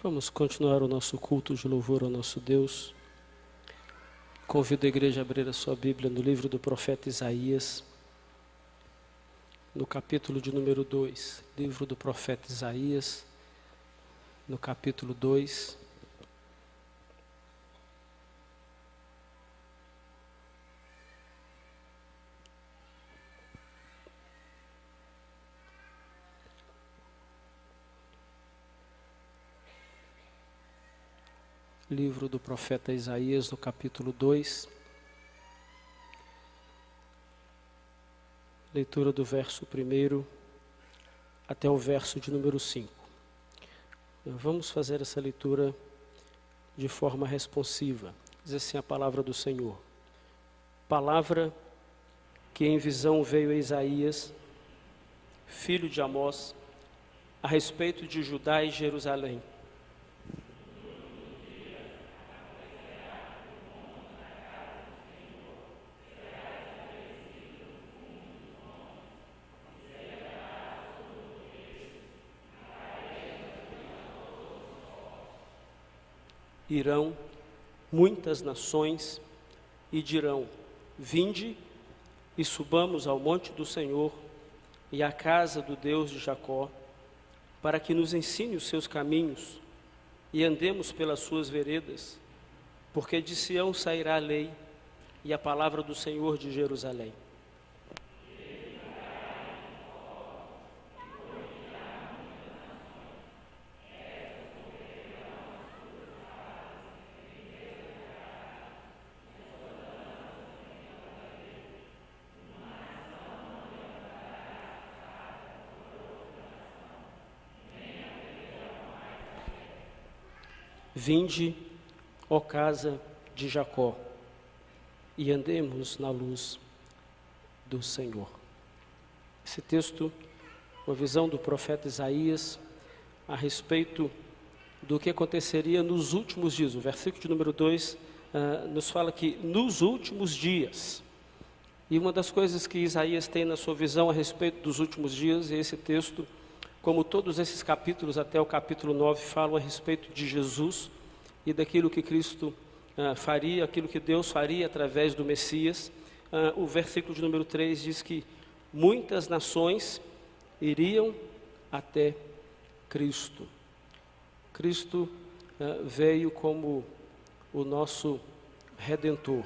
Vamos continuar o nosso culto de louvor ao nosso Deus. Convido a igreja a abrir a sua Bíblia no livro do profeta Isaías, no capítulo de número 2. Livro do profeta Isaías, no capítulo 2. Livro do profeta Isaías, no capítulo 2, leitura do verso 1 até o verso de número 5. Vamos fazer essa leitura de forma responsiva. Diz assim a palavra do Senhor. Palavra que em visão veio a Isaías, filho de Amós, a respeito de Judá e Jerusalém. Irão muitas nações e dirão: vinde e subamos ao monte do Senhor e à casa do Deus de Jacó, para que nos ensine os seus caminhos e andemos pelas suas veredas, porque de Sião sairá a lei e a palavra do Senhor de Jerusalém. Vinde, ó casa de Jacó, e andemos na luz do Senhor. Esse texto, uma visão do profeta Isaías a respeito do que aconteceria nos últimos dias. O versículo de número 2 nos fala que nos últimos dias. E uma das coisas que Isaías tem na sua visão a respeito dos últimos dias, e esse texto, como todos esses capítulos até o capítulo 9 falam a respeito de Jesus e daquilo que Cristo faria, aquilo que Deus faria através do Messias, o versículo de número 3 diz que muitas nações iriam até Cristo. Cristo veio como o nosso Redentor,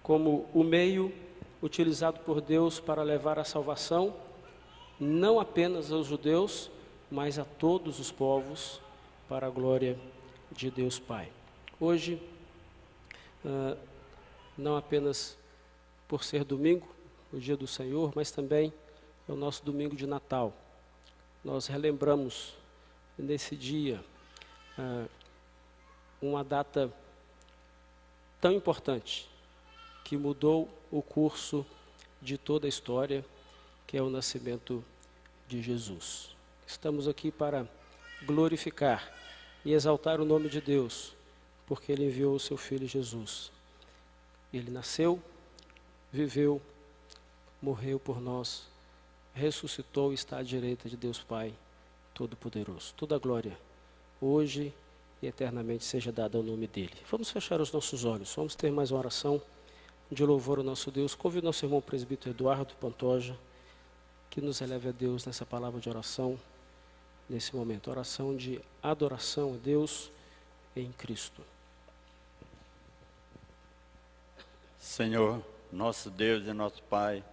como o meio utilizado por Deus para levar a salvação, não apenas aos judeus, mas a todos os povos, para a glória de Deus Pai. Hoje, não apenas por ser domingo, o dia do Senhor, mas também é o nosso domingo de Natal. Nós relembramos nesse dia uma data tão importante que mudou o curso de toda a história, que é o nascimento de Jesus. Estamos aqui para glorificar e exaltar o nome de Deus, porque Ele enviou o seu Filho Jesus. Ele nasceu, viveu, morreu por nós, ressuscitou e está à direita de Deus Pai Todo-Poderoso. Toda a glória, hoje e eternamente, seja dada ao nome dEle. Vamos fechar os nossos olhos, vamos ter mais uma oração de louvor ao nosso Deus. Convido nosso irmão presbítero Eduardo Pantoja, que nos eleve a Deus nessa palavra de oração, nesse momento. Oração de adoração a Deus em Cristo. Senhor, nosso Deus e nosso Pai,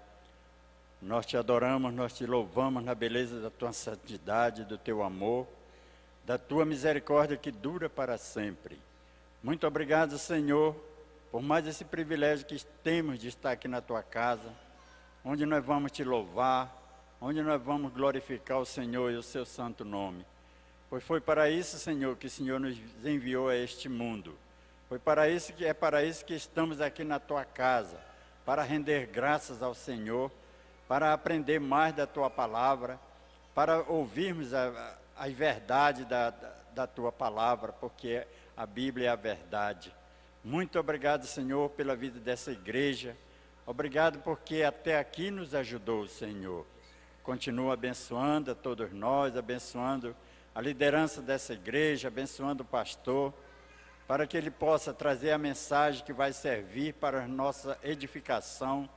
nós te adoramos, nós te louvamos na beleza da tua santidade, do teu amor, da tua misericórdia que dura para sempre. Muito obrigado, Senhor, por mais esse privilégio que temos de estar aqui na tua casa, onde nós vamos te louvar, onde nós vamos glorificar o Senhor e o seu santo nome. Pois foi para isso, Senhor, que o Senhor nos enviou a este mundo. Foi para isso que estamos aqui na tua casa, para render graças ao Senhor, para aprender mais da tua palavra, para ouvirmos a verdade da tua palavra, porque a Bíblia é a verdade. Muito obrigado, Senhor, pela vida dessa igreja. Obrigado porque até aqui nos ajudou o Senhor. Continua abençoando a todos nós, abençoando a liderança dessa igreja, abençoando o pastor, para que ele possa trazer a mensagem que vai servir para a nossa edificação,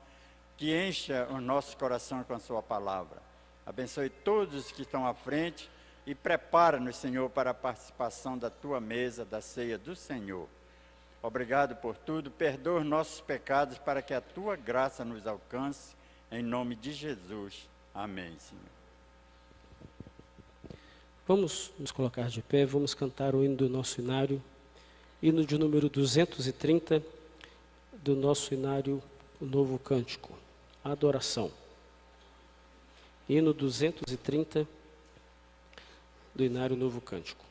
que encha o nosso coração com a sua palavra. Abençoe todos que estão à frente e prepara-nos, Senhor, para a participação da tua mesa, da ceia do Senhor. Obrigado por tudo, perdoa os nossos pecados para que a tua graça nos alcance, em nome de Jesus. Amém, Senhor. Vamos nos colocar de pé, vamos cantar o hino do nosso inário, hino de número 230 do nosso inário, o Novo Cântico, Adoração. Hino 230 do inário Novo Cântico.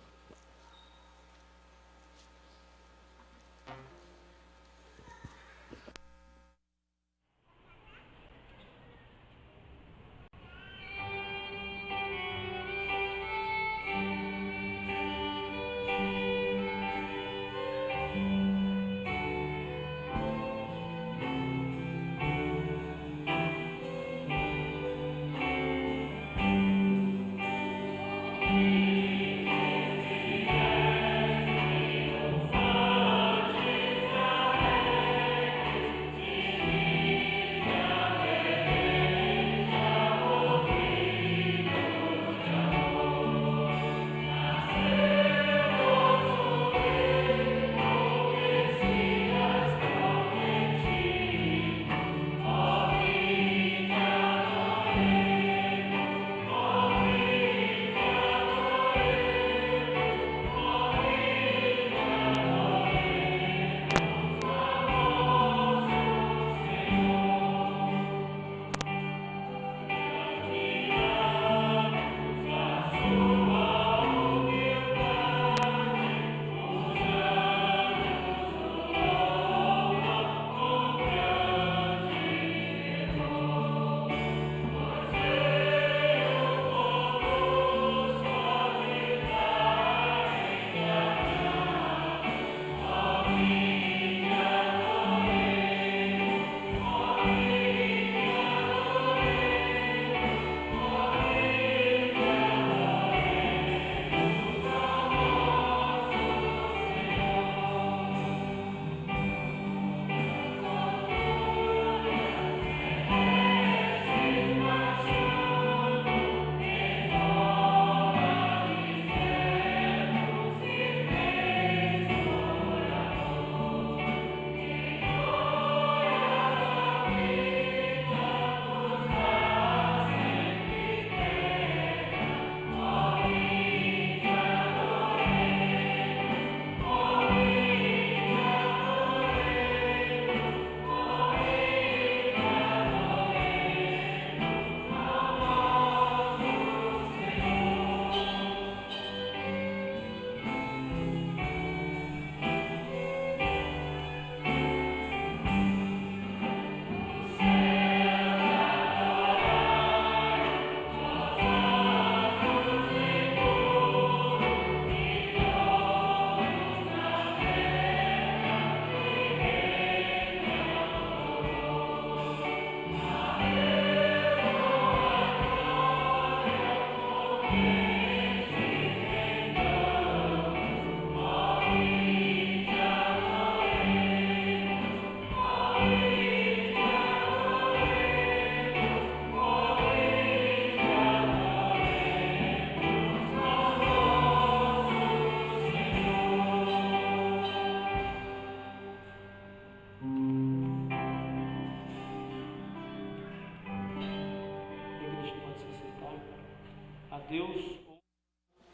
Deus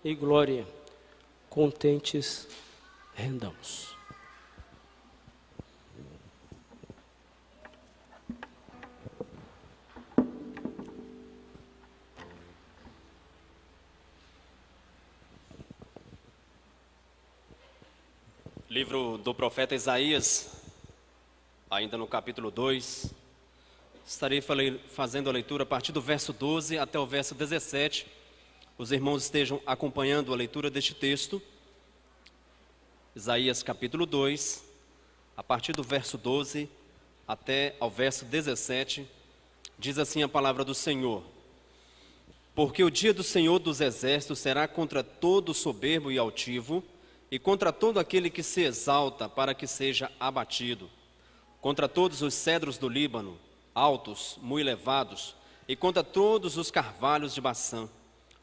e glória, contentes rendamos. Livro do profeta Isaías, ainda no capítulo 2, estarei fazendo a leitura a partir do verso 12 até o verso 17. Os irmãos estejam acompanhando a leitura deste texto. Isaías capítulo 2, a partir do verso 12 até ao verso 17, diz assim a palavra do Senhor: Porque o dia do Senhor dos Exércitos será contra todo soberbo e altivo, e contra todo aquele que se exalta para que seja abatido, contra todos os cedros do Líbano, altos, muito elevados, e contra todos os carvalhos de Baçã,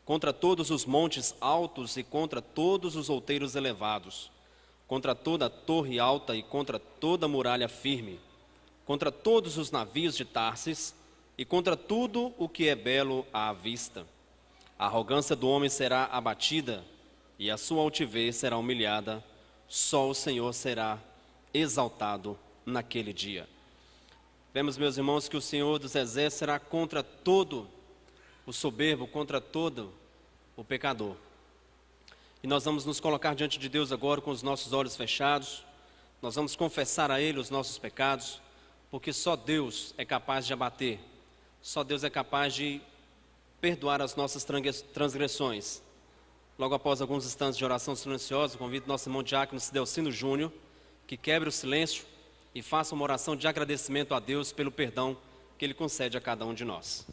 contra todos os montes altos e contra todos os outeiros elevados, contra toda a torre alta e contra toda a muralha firme, contra todos os navios de Tarsis e contra tudo o que é belo à vista. A arrogância do homem será abatida e a sua altivez será humilhada, só o Senhor será exaltado naquele dia. Vemos, meus irmãos, que o Senhor dos Exércitos será contra todo o soberbo, contra todo o pecador. E nós vamos nos colocar diante de Deus agora com os nossos olhos fechados. Nós vamos confessar a Ele os nossos pecados, porque só Deus é capaz de abater, só Deus é capaz de perdoar as nossas transgressões. Logo após alguns instantes de oração silenciosa, convido nosso irmão diácono Cidelcino Júnior, que quebre o silêncio e faça uma oração de agradecimento a Deus pelo perdão que Ele concede a cada um de nós.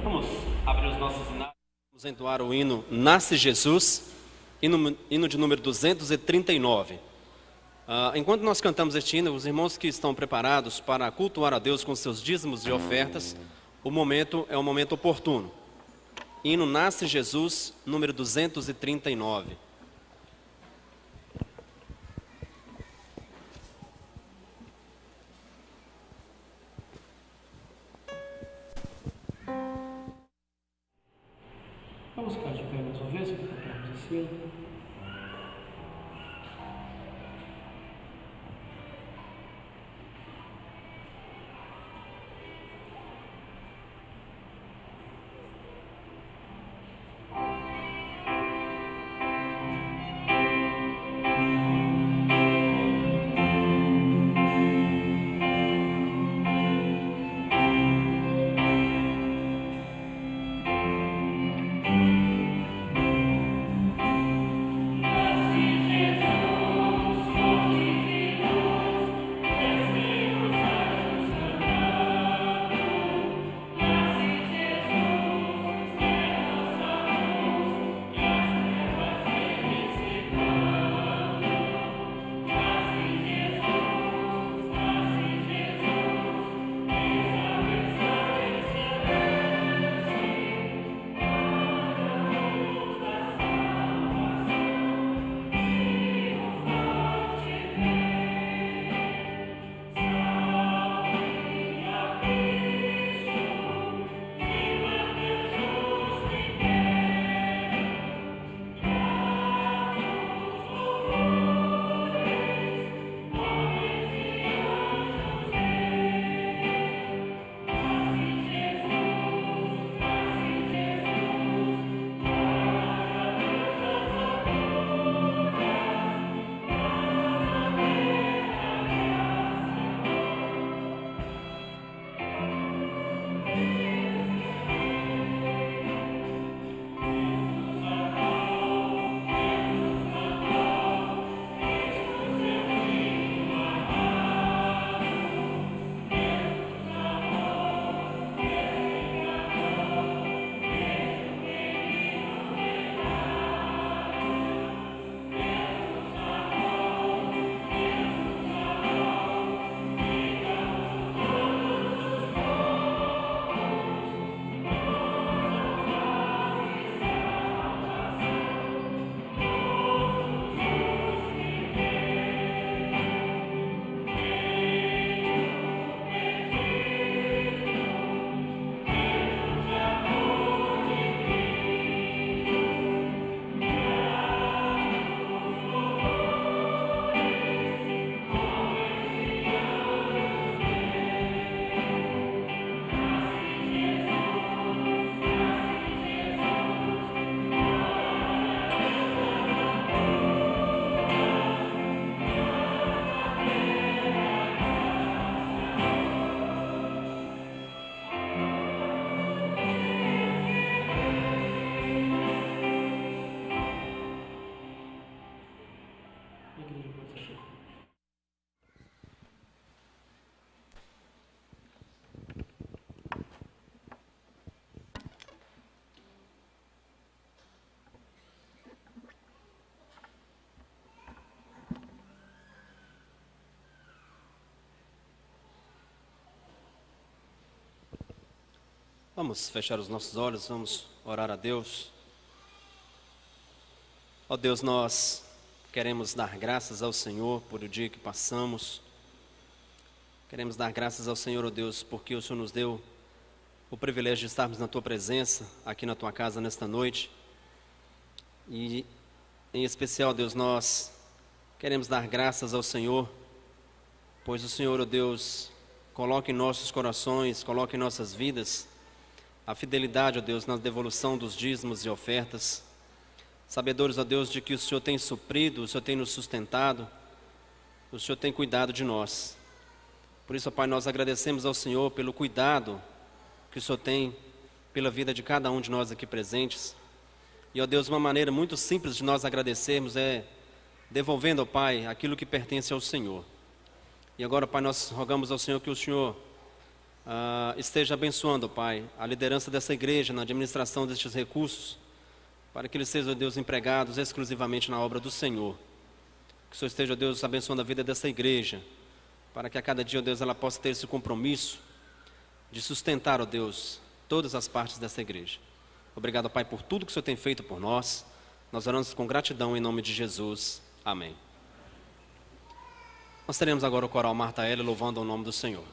Vamos abrir os nossos hinos. Vamos entoar o hino Nasce Jesus, hino de número 239. Enquanto nós cantamos este hino, os irmãos que estão preparados para cultuar a Deus com seus dízimos e ofertas, o momento é o momento oportuno. Hino Nasce Jesus, número 239. Vamos ficar de pé mais uma vez para cantarmos esse hino. Vamos fechar os nossos olhos, vamos orar a Deus. Ó Deus, nós queremos dar graças ao Senhor por o dia que passamos. Queremos dar graças ao Senhor, ó Deus, porque o Senhor nos deu o privilégio de estarmos na Tua presença, aqui na Tua casa nesta noite. E, em especial, Deus, nós queremos dar graças ao Senhor, pois o Senhor, ó Deus, coloca em nossos corações, coloca em nossas vidas a fidelidade, ó Deus, na devolução dos dízimos e ofertas. Sabedores, ó Deus, de que o Senhor tem suprido, o Senhor tem nos sustentado, o Senhor tem cuidado de nós. Por isso, ó Pai, nós agradecemos ao Senhor pelo cuidado que o Senhor tem pela vida de cada um de nós aqui presentes. E, ó Deus, uma maneira muito simples de nós agradecermos é devolvendo, ó Pai, aquilo que pertence ao Senhor. E agora, Pai, nós rogamos ao Senhor que o Senhor esteja abençoando, ó Pai, a liderança dessa igreja na administração destes recursos, para que eles sejam, ó Deus, empregados exclusivamente na obra do Senhor. Que o Senhor esteja, ó Deus, abençoando a vida dessa igreja, para que a cada dia, ó Deus, ela possa ter esse compromisso de sustentar, ó Deus, todas as partes dessa igreja. Obrigado, ó Pai, por tudo que o Senhor tem feito por nós. Nós oramos com gratidão em nome de Jesus. Amém. Nós teremos agora o coral Marta L louvando ao nome do Senhor.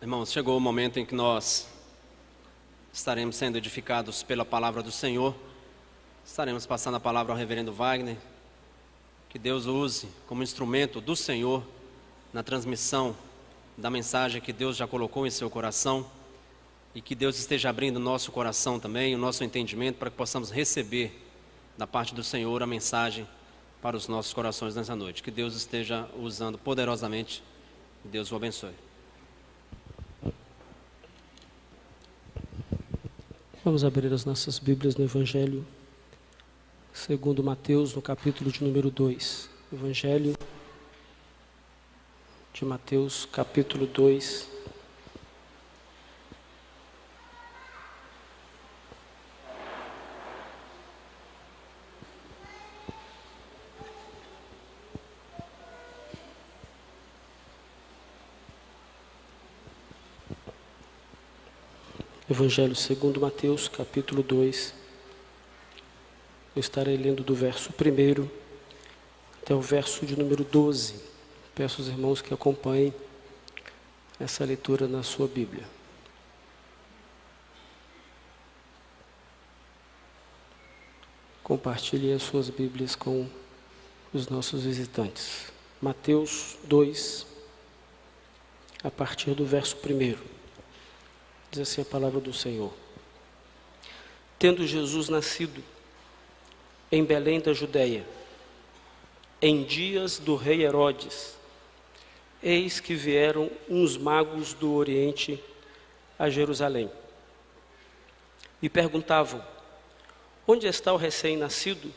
Irmãos, chegou o momento em que nós estaremos sendo edificados pela palavra do Senhor. Estaremos passando a palavra ao reverendo Wagner. Que Deus o use como instrumento do Senhor na transmissão da mensagem que Deus já colocou em seu coração. E que Deus esteja abrindo o nosso coração também, o nosso entendimento, para que possamos receber da parte do Senhor a mensagem para os nossos corações nessa noite. Que Deus esteja usando poderosamente. Que Deus o abençoe. Vamos abrir as nossas Bíblias no Evangelho segundo Mateus, no capítulo de número 2. Evangelho de Mateus, capítulo 2. Evangelho segundo Mateus, capítulo 2. Eu estarei lendo do verso 1 até o verso de número 12. Peço aos irmãos que acompanhem essa leitura na sua Bíblia. Compartilhem as suas Bíblias com os nossos visitantes. Mateus 2, a partir do verso 1. Diz assim a palavra do Senhor. Tendo Jesus nascido em Belém da Judeia, em dias do rei Herodes, eis que vieram uns magos do Oriente a Jerusalém e perguntavam: onde está o recém-nascido,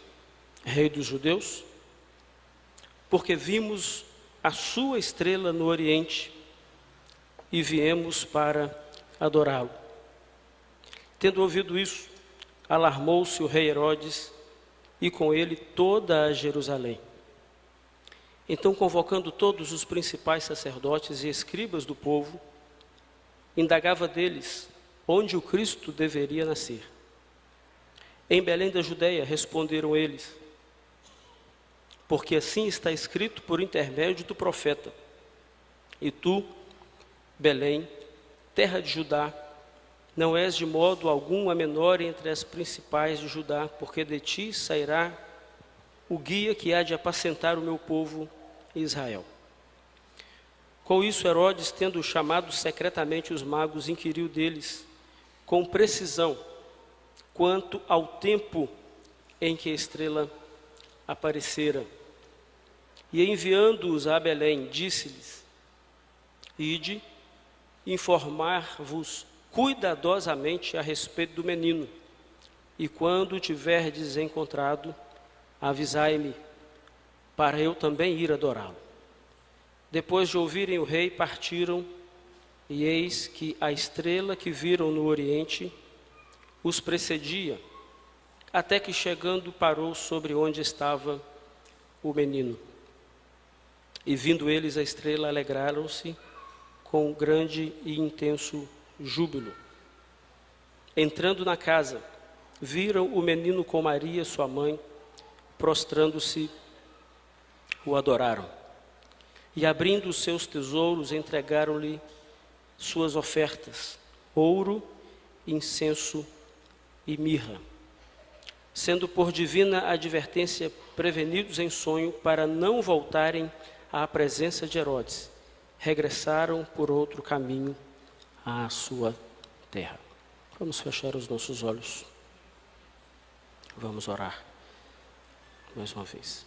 rei dos judeus? Porque vimos a sua estrela no Oriente e viemos para adorá-lo. Tendo ouvido isso, alarmou-se o rei Herodes e com ele toda a Jerusalém. Então, convocando todos os principais sacerdotes e escribas do povo, indagava deles onde o Cristo deveria nascer. Em Belém da Judeia, responderam eles, porque assim está escrito por intermédio do profeta: e tu, Belém, terra de Judá, não és de modo algum a menor entre as principais de Judá, porque de ti sairá o guia que há de apacentar o meu povo Israel. Com isso, Herodes, tendo chamado secretamente os magos, inquiriu deles com precisão quanto ao tempo em que a estrela aparecera. E enviando-os a Belém, disse-lhes: ide informar-vos cuidadosamente a respeito do menino, e quando o tiverdes encontrado, avisai-me, para eu também ir adorá-lo. Depois de ouvirem o rei, partiram, e eis que a estrela que viram no Oriente os precedia, até que chegando parou sobre onde estava o menino. E vindo eles a estrela, alegraram-se com grande e intenso júbilo. Entrando na casa, viram o menino com Maria, sua mãe, prostrando-se, o adoraram. E abrindo os seus tesouros, entregaram-lhe suas ofertas: ouro, incenso e mirra. Sendo por divina advertência prevenidos em sonho para não voltarem à presença de Herodes, regressaram por outro caminho à sua terra. Vamos fechar os nossos olhos. Vamos orar mais uma vez.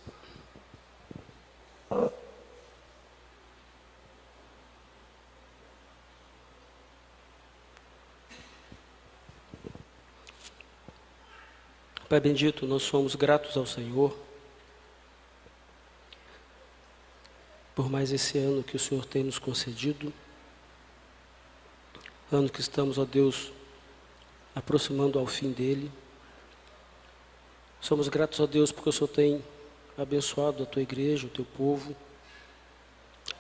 Pai bendito, nós somos gratos ao Senhor por mais esse ano que o Senhor tem nos concedido, ano que estamos, ó Deus, aproximando ao fim dele. Somos gratos a Deus porque o Senhor tem abençoado a Tua igreja, o Teu povo,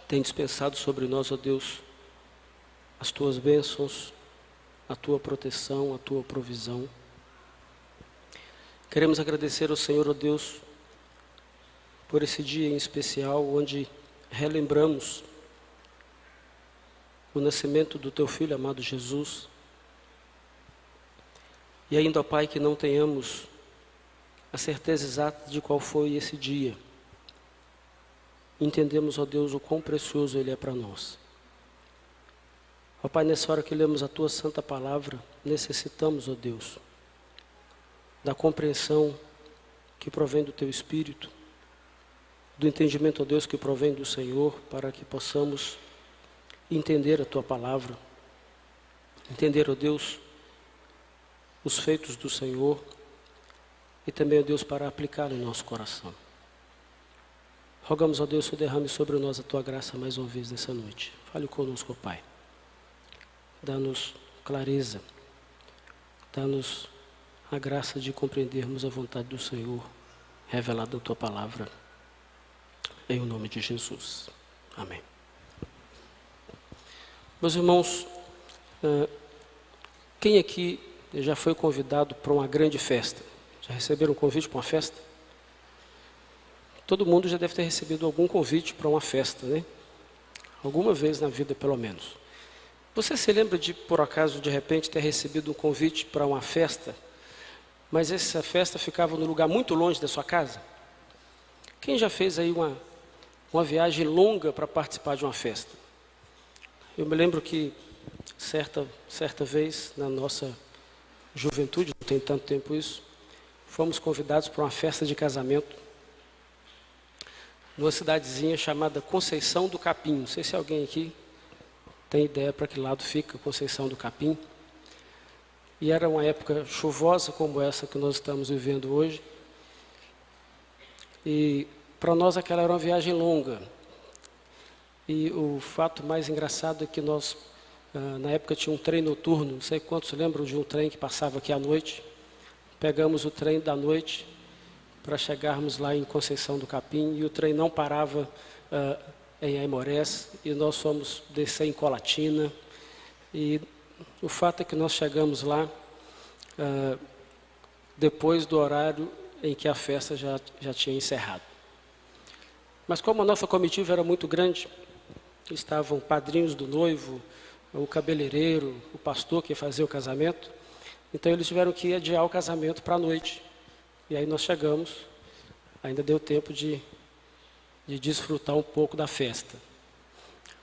tem dispensado sobre nós, ó Deus, as Tuas bênçãos, a Tua proteção, a Tua provisão. Queremos agradecer ao Senhor, ó Deus, por esse dia em especial, onde relembramos o nascimento do Teu Filho amado Jesus. E ainda, ó Pai, que não tenhamos a certeza exata de qual foi esse dia. Entendemos, ó Deus, o quão precioso Ele é para nós. Ó Pai, nessa hora que lemos a Tua Santa Palavra, necessitamos, ó Deus, da compreensão que provém do Teu Espírito, do entendimento, ó Deus, que provém do Senhor, para que possamos entender a Tua Palavra, entender, ó Deus, os feitos do Senhor e também, ó Deus, para aplicá-lo em nosso coração. Rogamos, ó Deus, que derrame sobre nós a Tua graça mais uma vez nessa noite. Fale conosco, ó Pai. Dá-nos clareza, dá-nos a graça de compreendermos a vontade do Senhor, revelada na Tua Palavra, em o nome de Jesus. Amém. Meus irmãos, quem aqui já foi convidado para uma grande festa? Já receberam um convite para uma festa? Todo mundo já deve ter recebido algum convite para uma festa, né? Alguma vez na vida, pelo menos. Você se lembra de, por acaso, de repente, ter recebido um convite para uma festa, mas essa festa ficava num lugar muito longe da sua casa? Quem já fez aí uma viagem longa para participar de uma festa? Eu me lembro que certa vez, na nossa juventude, não tem tanto tempo isso, fomos convidados para uma festa de casamento numa cidadezinha chamada Conceição do Capim. Não sei se alguém aqui tem ideia para que lado fica Conceição do Capim. E era uma época chuvosa como essa que nós estamos vivendo hoje. E para nós aquela era uma viagem longa. E o fato mais engraçado é que nós, na época, tinha um trem noturno. Não sei quantos lembram de um trem que passava aqui à noite. Pegamos o trem da noite para chegarmos lá em Conceição do Capim, e o trem não parava em Aimorés, e nós fomos descer em Colatina, e o fato é que nós chegamos lá depois do horário em que a festa já tinha encerrado. Mas como a nossa comitiva era muito grande, estavam padrinhos do noivo, o cabeleireiro, o pastor que ia fazer o casamento, então eles tiveram que adiar o casamento para a noite. E aí nós chegamos, ainda deu tempo de desfrutar um pouco da festa.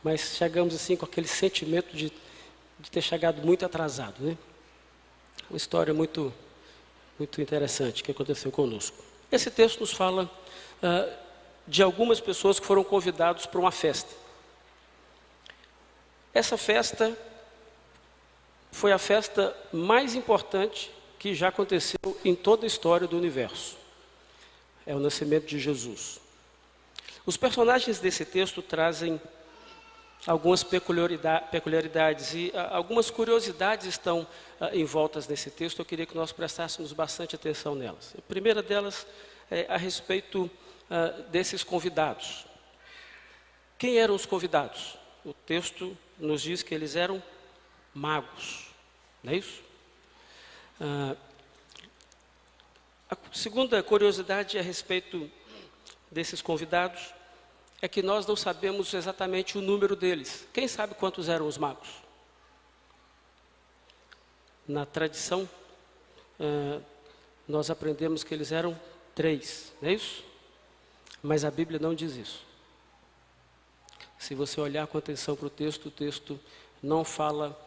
Mas chegamos assim com aquele sentimento de ter chegado muito atrasado, né? Uma história muito interessante que aconteceu conosco. Esse texto nos fala de algumas pessoas que foram convidados para uma festa. Essa festa foi a festa mais importante que já aconteceu em toda a história do universo. É o nascimento de Jesus. Os personagens desse texto trazem algumas peculiaridades e algumas curiosidades estão envoltas nesse texto. Eu queria que nós prestássemos bastante atenção nelas. A primeira delas é a respeito desses convidados. Quem eram os convidados? O texto nos diz que eles eram magos, não é isso? A segunda curiosidade a respeito desses convidados é que nós não sabemos exatamente o número deles. Quem sabe quantos eram os magos? Na tradição, nós aprendemos que eles eram 3, não é isso? Mas a Bíblia não diz isso. Se você olhar com atenção para o texto não fala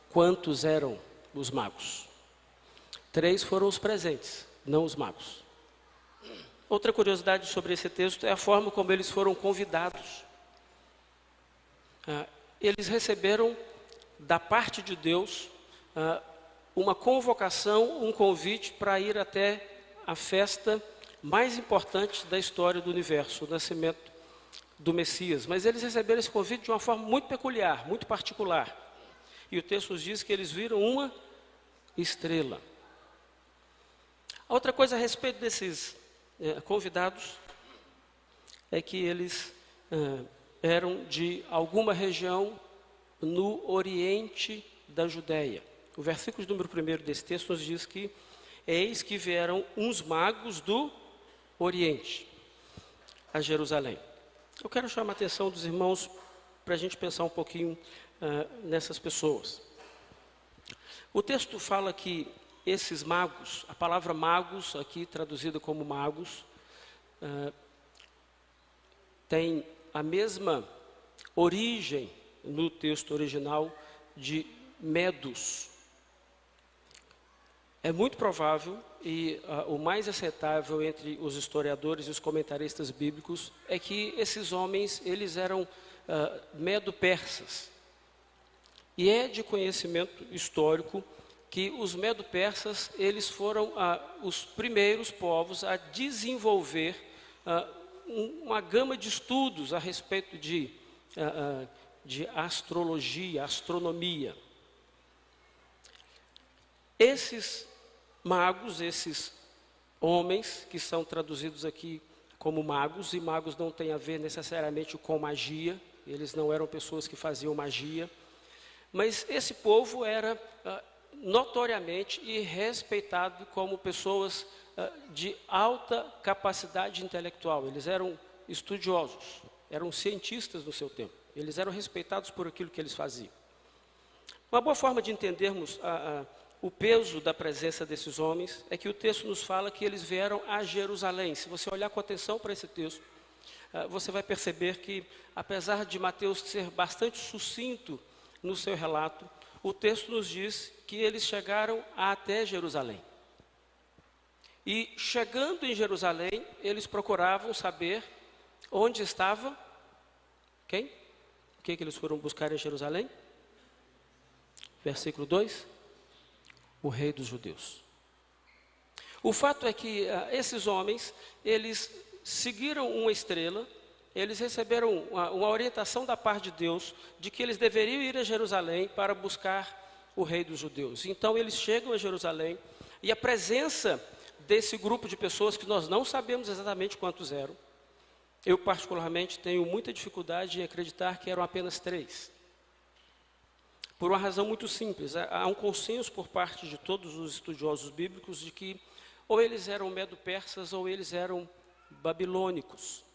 quantos eram os magos. 3 foram os presentes, não os magos. Outra curiosidade sobre esse texto é a forma como eles foram convidados. Eles receberam da parte de Deus uma convocação, um convite para ir até a festa mais importante da história do universo, o nascimento do Messias. Mas eles receberam esse convite de uma forma muito peculiar, muito particular. E o texto diz que eles viram uma estrela. A outra coisa a respeito desses convidados é que eles eram de alguma região no oriente da Judéia. O versículo de número 1 desse texto nos diz que eis que vieram uns magos do oriente a Jerusalém. Eu quero chamar a atenção dos irmãos para a gente pensar um pouquinho nessas pessoas. O texto fala que esses magos, a palavra magos, aqui traduzida como magos, tem a mesma origem no texto original de medos. É muito provável, e o mais aceitável entre os historiadores e os comentaristas bíblicos, é que esses homens, eles eram medo-persas. E é de conhecimento histórico que os medo-persas, eles foram os primeiros povos a desenvolver uma gama de estudos a respeito de astrologia, astronomia. Esses magos, esses homens que são traduzidos aqui como magos, e magos não tem a ver necessariamente com magia, eles não eram pessoas que faziam magia, mas esse povo era notoriamente e respeitado como pessoas de alta capacidade intelectual. Eles eram estudiosos, eram cientistas no seu tempo, eles eram respeitados por aquilo que eles faziam. Uma boa forma de entendermos o peso da presença desses homens é que o texto nos fala que eles vieram a Jerusalém. Se você olhar com atenção para esse texto, você vai perceber que, apesar de Mateus ser bastante sucinto no seu relato, o texto nos diz que eles chegaram até Jerusalém. E chegando em Jerusalém, eles procuravam saber onde estava quem? O que eles foram buscar em Jerusalém? Versículo 2. O rei dos judeus. O fato é que esses homens, eles seguiram uma estrela, eles receberam uma orientação da parte de Deus, de que eles deveriam ir a Jerusalém para buscar o rei dos judeus. Então eles chegam a Jerusalém, e a presença desse grupo de pessoas, que nós não sabemos exatamente quantos eram, eu particularmente tenho muita dificuldade em acreditar que eram apenas 3. Por uma razão muito simples, há um consenso por parte de todos os estudiosos bíblicos de que ou eles eram medo-persas ou eles eram babilônicos.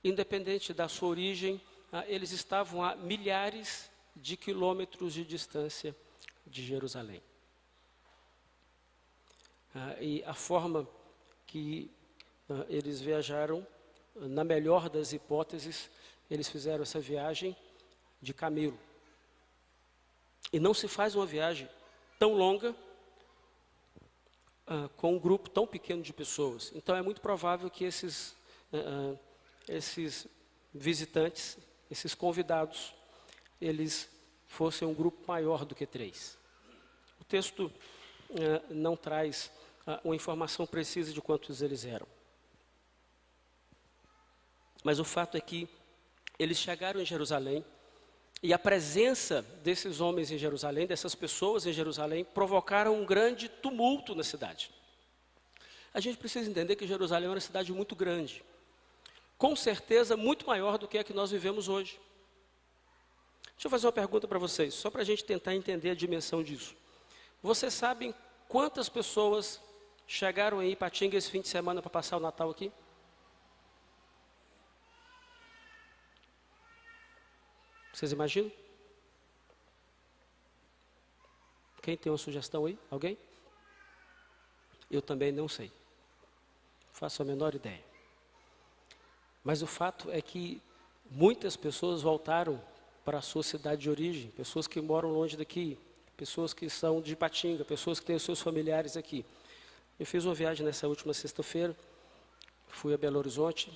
Independente da sua origem, eles estavam a milhares de quilômetros de distância de Jerusalém. E a forma que eles viajaram, na melhor das hipóteses, eles fizeram essa viagem de camelo. E não se faz uma viagem tão longa com um grupo tão pequeno de pessoas. Então é muito provável que esses visitantes, esses convidados, eles fossem um grupo maior do que 3. O texto não traz uma informação precisa de quantos eles eram. Mas o fato é que eles chegaram em Jerusalém, e a presença desses homens em Jerusalém, dessas pessoas em Jerusalém, provocaram um grande tumulto na cidade. A gente precisa entender que Jerusalém é uma cidade muito grande, com certeza muito maior do que a que nós vivemos hoje. Deixa eu fazer uma pergunta para vocês, só para a gente tentar entender a dimensão disso. Vocês sabem quantas pessoas chegaram em Ipatinga esse fim de semana para passar o Natal aqui? Vocês imaginam? Quem tem uma sugestão aí? Alguém? Eu também não sei. Faço a menor ideia. Mas o fato é que muitas pessoas voltaram para a sua cidade de origem, pessoas que moram longe daqui, pessoas que são de Ipatinga, pessoas que têm os seus familiares aqui. Eu fiz uma viagem nessa última sexta-feira, fui a Belo Horizonte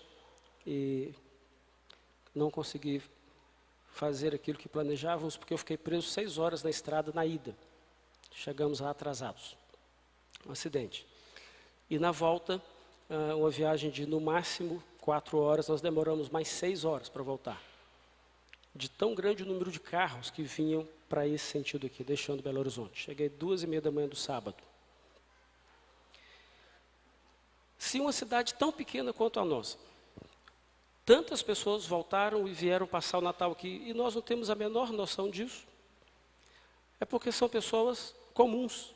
e não consegui fazer aquilo que planejávamos, porque eu fiquei preso 6 horas na estrada na ida. Chegamos lá atrasados. Um acidente. E na volta, uma viagem de no máximo 4 horas, nós demoramos mais 6 horas para voltar. De tão grande o número de carros que vinham para esse sentido aqui, deixando Belo Horizonte. Cheguei 2h30 da manhã do sábado. Se uma cidade tão pequena quanto a nossa, tantas pessoas voltaram e vieram passar o Natal aqui, e nós não temos a menor noção disso, é porque são pessoas comuns.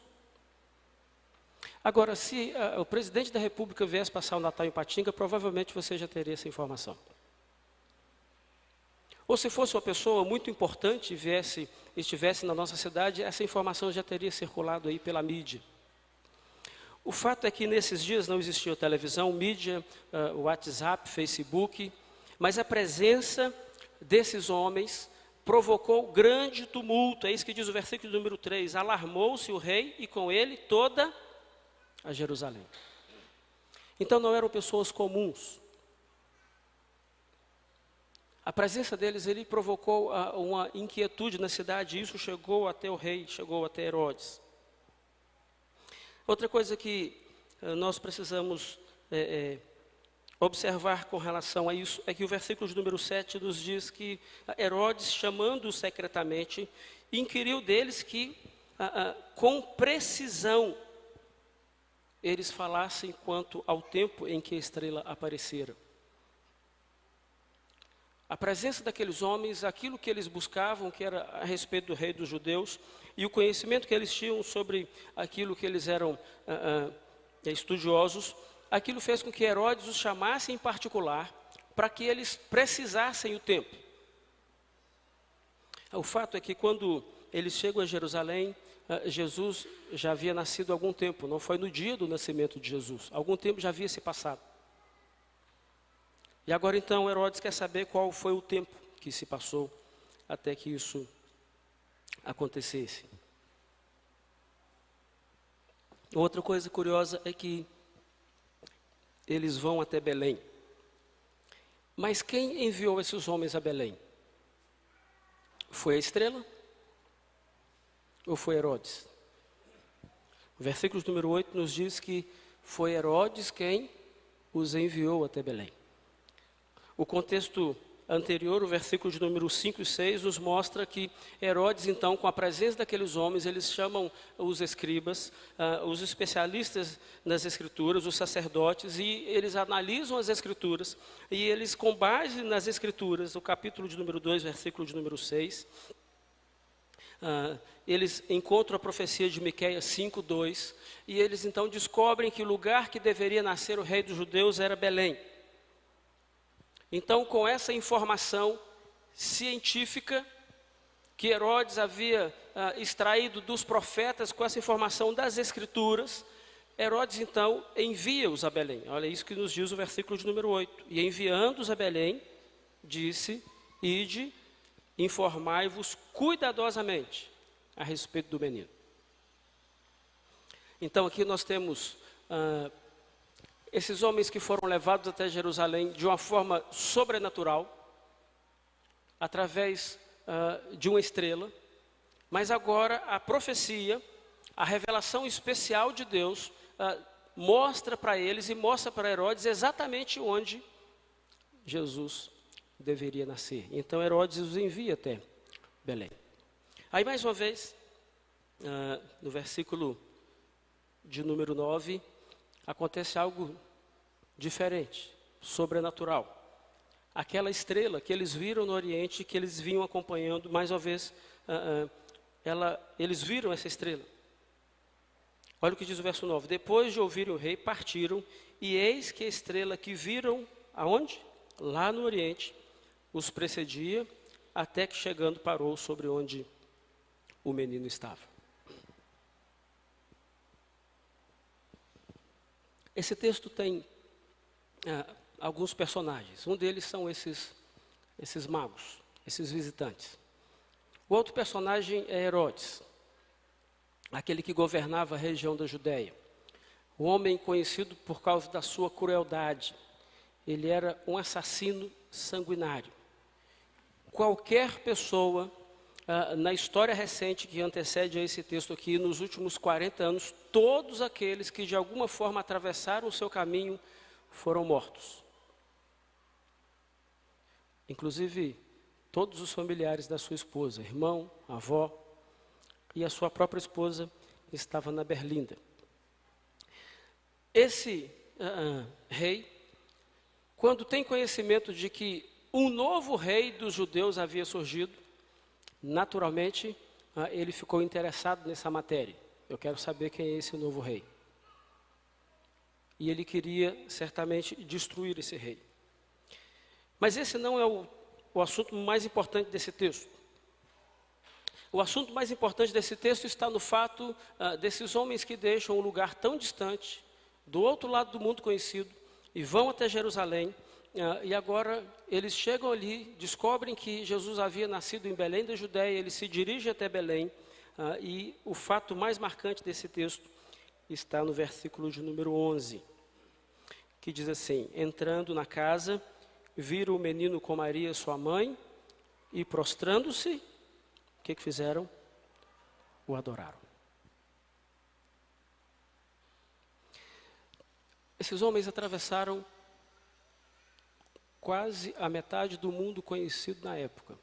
Agora, se o presidente da República viesse passar o Natal em Ipatinga, provavelmente você já teria essa informação. Ou se fosse uma pessoa muito importante e estivesse na nossa cidade, essa informação já teria circulado aí pela mídia. O fato é que nesses dias não existia televisão, mídia, WhatsApp, Facebook, mas a presença desses homens provocou grande tumulto. É isso que diz o versículo número 3. Alarmou-se o rei e com ele toda a Jerusalém. Então não eram pessoas comuns. A presença deles provocou uma inquietude na cidade, e isso chegou até o rei, chegou até Herodes. Outra coisa que nós precisamos observar com relação a isso é que o versículo de número 7 nos diz que Herodes, chamando-os secretamente, inquiriu deles que, com precisão, eles falassem quanto ao tempo em que a estrela aparecera. A presença daqueles homens, aquilo que eles buscavam, que era a respeito do rei dos judeus, e o conhecimento que eles tinham sobre aquilo que eles eram estudiosos, aquilo fez com que Herodes os chamasse em particular para que eles precisassem o tempo. O fato é que quando eles chegam a Jerusalém, Jesus já havia nascido há algum tempo, não foi no dia do nascimento de Jesus, algum tempo já havia se passado. E agora então Herodes quer saber qual foi o tempo que se passou até que isso acontecesse. Outra coisa curiosa é que eles vão até Belém. Mas quem enviou esses homens a Belém? Foi a estrela? Ou foi Herodes? O versículo número 8 nos diz que foi Herodes quem os enviou até Belém. O contexto anterior, o versículo de número 5 e 6, nos mostra que Herodes, então, com a presença daqueles homens, eles chamam os escribas, os especialistas nas escrituras, os sacerdotes, e eles analisam as escrituras, e eles, com base nas escrituras, o capítulo de número 2, versículo de número 6, eles encontram a profecia de Miqueias 5:2, e eles então descobrem que o lugar que deveria nascer o rei dos judeus era Belém. Então, com essa informação científica que Herodes havia extraído dos profetas, com essa informação das escrituras, Herodes então envia-os a Belém. Olha isso que nos diz o versículo de número 8. E enviando-os a Belém, disse: ide, informai-vos cuidadosamente a respeito do menino. Então aqui nós temos esses homens que foram levados até Jerusalém de uma forma sobrenatural, através de uma estrela, mas agora a profecia, a revelação especial de Deus, mostra para eles e mostra para Herodes exatamente onde Jesus deveria nascer. Então Herodes os envia até Belém. Aí mais uma vez, no versículo de número 9, acontece algo diferente, sobrenatural. Aquela estrela que eles viram no Oriente, que eles vinham acompanhando, mais uma vez, eles viram essa estrela. Olha o que diz o verso 9. Depois de ouvirem o rei, partiram, e eis que a estrela que viram, aonde? Lá no Oriente, os precedia, até que chegando parou sobre onde o menino estava. Esse texto tem alguns personagens. Um deles são esses magos, esses visitantes. O outro personagem é Herodes, aquele que governava a região da Judéia. Um homem conhecido por causa da sua crueldade. Ele era um assassino sanguinário. Qualquer pessoa na história recente que antecede a esse texto aqui, nos últimos 40 anos, todos aqueles que de alguma forma atravessaram o seu caminho foram mortos. Inclusive, todos os familiares da sua esposa, irmão, avó, e a sua própria esposa estava na berlinda. Esse rei, quando tem conhecimento de que um novo rei dos judeus havia surgido, naturalmente, ele ficou interessado nessa matéria. Eu quero saber quem é esse novo rei. E ele queria, certamente, destruir esse rei. Mas esse não é o assunto mais importante desse texto. O assunto mais importante desse texto está no fato desses homens que deixam um lugar tão distante, do outro lado do mundo conhecido, e vão até Jerusalém, e agora eles chegam ali, descobrem que Jesus havia nascido em Belém da Judéia, eles se dirigem até Belém, e o fato mais marcante desse texto está no versículo de número 11, que diz assim: entrando na casa, viram o menino com Maria, sua mãe, e prostrando-se, o que fizeram? O adoraram. Esses homens atravessaram quase a metade do mundo conhecido na época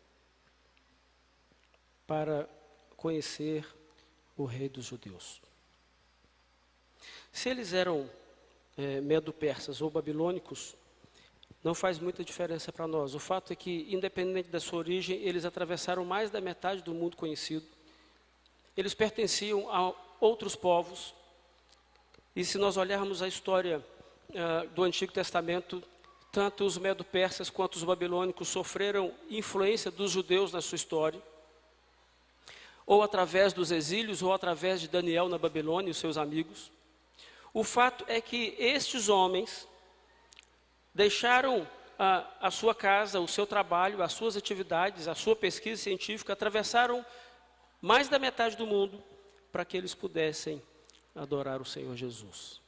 para conhecer o rei dos judeus. Se eles eram medo-persas ou babilônicos, não faz muita diferença para nós. O fato é que, independente da sua origem, eles atravessaram mais da metade do mundo conhecido. Eles pertenciam a outros povos. E se nós olharmos a história do Antigo Testamento, tanto os medo-persas quanto os babilônicos sofreram influência dos judeus na sua história, ou através dos exílios, ou através de Daniel na Babilônia e os seus amigos. O fato é que estes homens deixaram a sua casa, o seu trabalho, as suas atividades, a sua pesquisa científica, atravessaram mais da metade do mundo para que eles pudessem adorar o Senhor Jesus.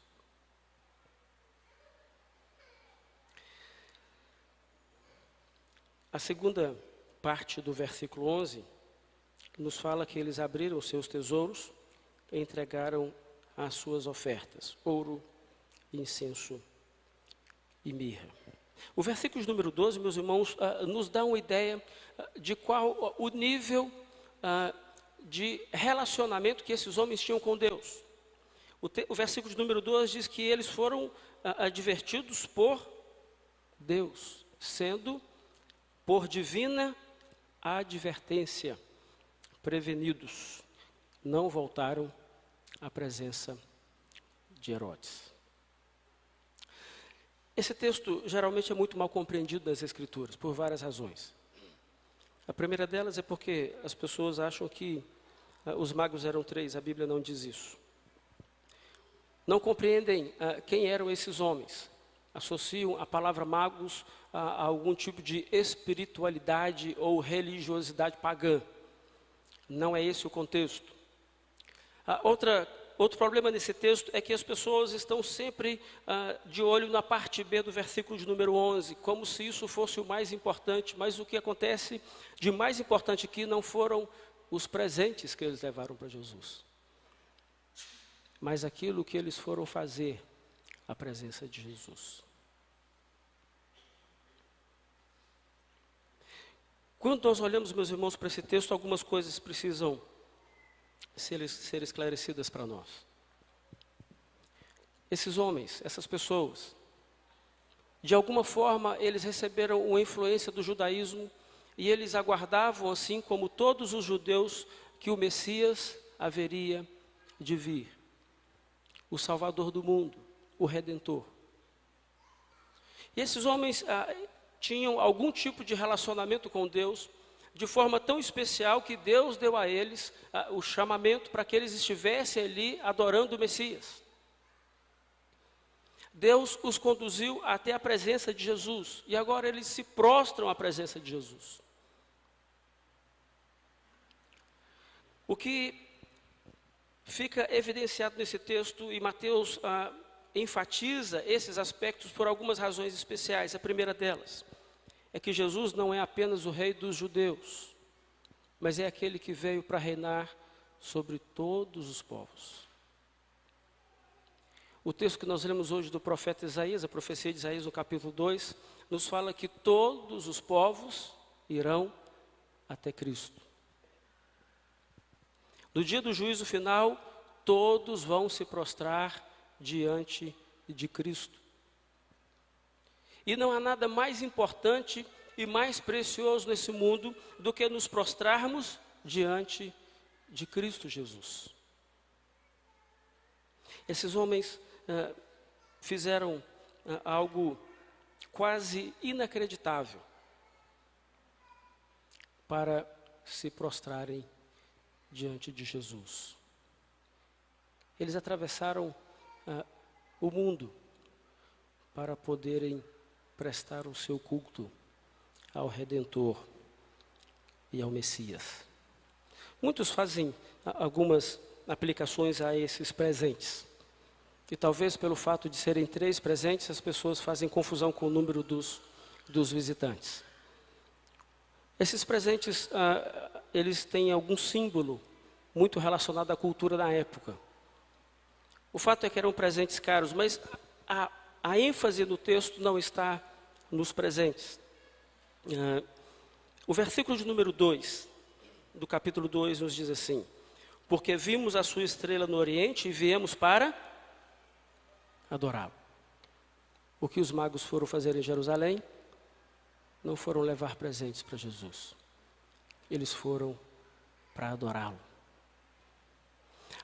A segunda parte do versículo 11 nos fala que eles abriram os seus tesouros e entregaram as suas ofertas, ouro, incenso e mirra. O versículo de número 12, meus irmãos, nos dá uma ideia de qual o nível de relacionamento que esses homens tinham com Deus. O versículo de número 12 diz que eles foram advertidos por Deus, sendo por divina advertência prevenidos, não voltaram à presença de Herodes. Esse texto geralmente é muito mal compreendido nas Escrituras, por várias razões. A primeira delas é porque as pessoas acham que os magos eram 3, a Bíblia não diz isso. Não compreendem quem eram esses homens. Associam a palavra magos a algum tipo de espiritualidade ou religiosidade pagã. Não é esse o contexto. Outro problema nesse texto é que as pessoas estão sempre de olho na parte B do versículo de número 11, como se isso fosse o mais importante, mas o que acontece de mais importante aqui não foram os presentes que eles levaram para Jesus, mas aquilo que eles foram fazer à presença de Jesus. Quando nós olhamos, meus irmãos, para esse texto, algumas coisas precisam ser esclarecidas para nós. Esses homens, essas pessoas, de alguma forma eles receberam uma influência do judaísmo e eles aguardavam, assim como todos os judeus, que o Messias haveria de vir, o Salvador do mundo, o Redentor. E esses homens tinham algum tipo de relacionamento com Deus, de forma tão especial que Deus deu a eles o chamamento para que eles estivessem ali adorando o Messias. Deus os conduziu até a presença de Jesus, e agora eles se prostram à presença de Jesus. O que fica evidenciado nesse texto, e Mateus enfatiza esses aspectos por algumas razões especiais. A primeira delas é que Jesus não é apenas o rei dos judeus, mas é aquele que veio para reinar sobre todos os povos. O texto que nós lemos hoje do profeta Isaías, a profecia de Isaías no capítulo 2, nos fala que todos os povos irão até Cristo. No dia do juízo final, todos vão se prostrar diante de Cristo. E não há nada mais importante e mais precioso nesse mundo do que nos prostrarmos diante de Cristo Jesus. Esses homens fizeram algo quase inacreditável. para se prostrarem diante de Jesus. Eles atravessaram o mundo para poderem prestar o seu culto ao Redentor e ao Messias. Muitos fazem algumas aplicações a esses presentes. E talvez pelo fato de serem 3 presentes, as pessoas fazem confusão com o número dos visitantes. Esses presentes, eles têm algum símbolo muito relacionado à cultura da época. O fato é que eram presentes caros, mas a ênfase do texto não está nos presentes. O versículo de número 2, do capítulo 2, nos diz assim: porque vimos a sua estrela no Oriente e viemos para adorá-lo. O que os magos foram fazer em Jerusalém? Não foram levar presentes para Jesus. Eles foram para adorá-lo.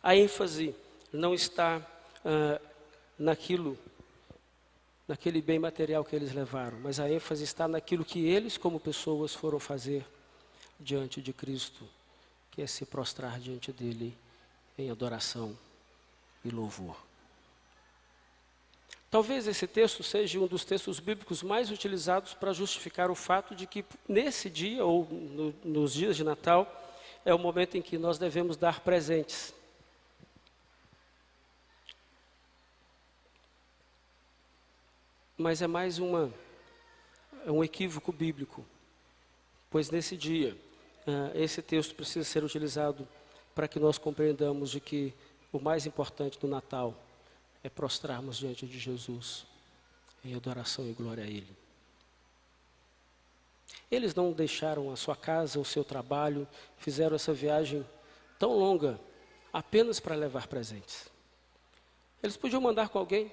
A ênfase não está naquele bem material que eles levaram, mas a ênfase está naquilo que eles, como pessoas, foram fazer diante de Cristo, que é se prostrar diante dele em adoração e louvor. Talvez esse texto seja um dos textos bíblicos mais utilizados para justificar o fato de que nesse dia, ou nos dias de Natal, é o momento em que nós devemos dar presentes. Mas é mais um equívoco bíblico, pois nesse dia, esse texto precisa ser utilizado para que nós compreendamos de que o mais importante do Natal é prostrarmos diante de Jesus em adoração e glória a Ele. Eles não deixaram a sua casa, o seu trabalho, fizeram essa viagem tão longa apenas para levar presentes. Eles podiam mandar com alguém,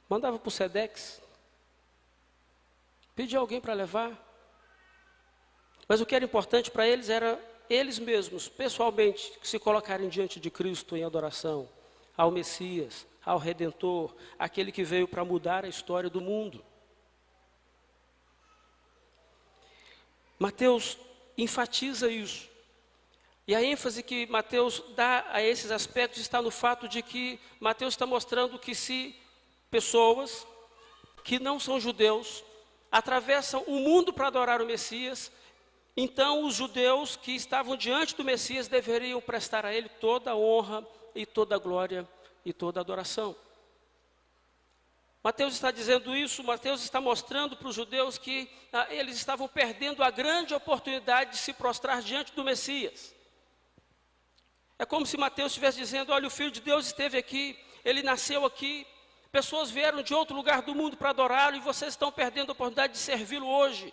mandava para o Sedex, pedia alguém para levar. Mas o que era importante para eles era eles mesmos, pessoalmente, se colocarem diante de Cristo em adoração ao Messias, ao Redentor, aquele que veio para mudar a história do mundo. Mateus enfatiza isso. E a ênfase que Mateus dá a esses aspectos está no fato de que Mateus está mostrando que se pessoas que não são judeus atravessam o mundo para adorar o Messias, então os judeus que estavam diante do Messias deveriam prestar a ele toda a honra e toda a glória e toda a adoração. Mateus está dizendo isso, Mateus está mostrando para os judeus que eles estavam perdendo a grande oportunidade de se prostrar diante do Messias. É como se Mateus estivesse dizendo: olha, o Filho de Deus esteve aqui, ele nasceu aqui, pessoas vieram de outro lugar do mundo para adorá-lo e vocês estão perdendo a oportunidade de servi-lo hoje.